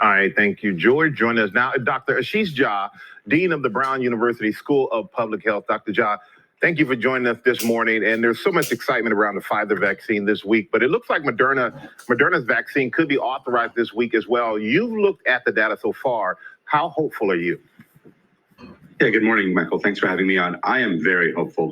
All right, thank you, George. Join us now, Dr. Ashish Jha, Dean of the Brown University School of Public Health. Dr. Jha, thank you for joining us this morning. And there's so much excitement around the Pfizer vaccine this week, but it looks like Moderna's vaccine could be authorized this week as well. You've looked at the data so far. How hopeful are you? Yeah, good morning, Michael. Thanks for having me on. I am very hopeful.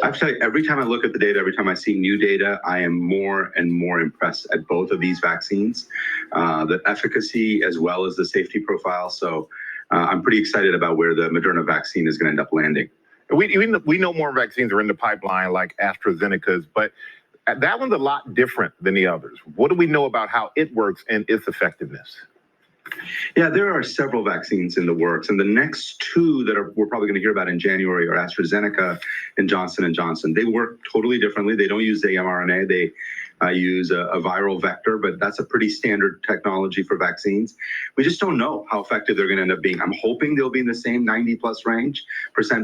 Actually, every time I look at the data, every time I see new data, I am more and more impressed at both of these vaccines, the efficacy as well as the safety profile. So I'm pretty excited about where the Moderna vaccine is going to end up landing. We know more vaccines are in the pipeline, like AstraZeneca's, but that one's a lot different than the others. What do we know about how it works and its effectiveness? Yeah, there are several vaccines in the works, and the next two that we're probably going to hear about in January are AstraZeneca and Johnson & Johnson. They work totally differently. They don't use the mRNA. They use a viral vector, but that's a pretty standard technology for vaccines. We just don't know how effective they're going to end up being. I'm hoping they'll be in the same 90%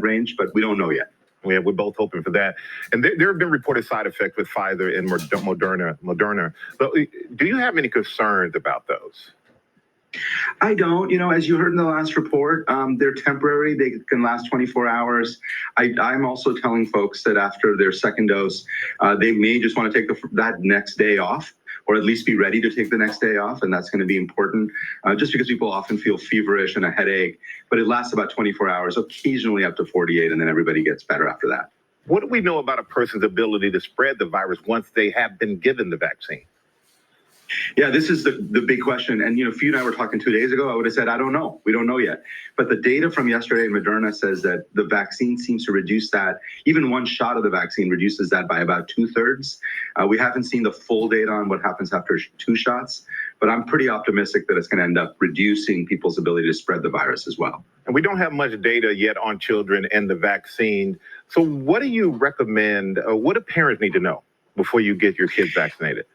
range, but we don't know yet. Yeah, we're both hoping for that. And there have been reported side effects with Pfizer and Moderna. But do you have any concerns about those? I don't. As you heard in the last report, they're temporary. They can last 24 hours. I'm also telling folks that after their second dose, they may just want to take that next day off, or at least be ready to take the next day off. And that's going to be important, just because people often feel feverish and a headache. But it lasts about 24 hours, occasionally up to 48, and then everybody gets better after that. What do we know about a person's ability to spread the virus once they have been given the vaccine? Yeah, this is the big question. And, if you and I were talking 2 days ago, I would have said, I don't know. We don't know yet. But the data from yesterday in Moderna says that the vaccine seems to reduce that. Even one shot of the vaccine reduces that by about 2/3. We haven't seen the full data on what happens after 2 shots, but I'm pretty optimistic that it's going to end up reducing people's ability to spread the virus as well. And we don't have much data yet on children and the vaccine. So what do you recommend? What do parents need to know before you get your kids vaccinated?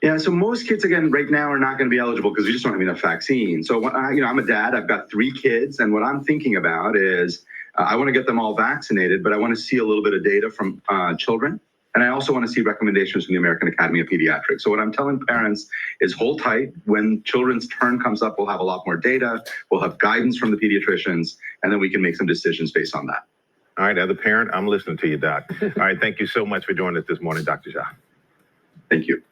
Yeah, so most kids, again, right now are not going to be eligible because we just don't have enough vaccine. So, I'm a dad. I've got 3 kids. And what I'm thinking about is I want to get them all vaccinated, but I want to see a little bit of data from children. And I also want to see recommendations from the American Academy of Pediatrics. So what I'm telling parents is hold tight. When children's turn comes up, we'll have a lot more data. We'll have guidance from the pediatricians, and then we can make some decisions based on that. All right, as a parent, I'm listening to you, Doc. All right, thank you so much for joining us this morning, Dr. Jha. Thank you.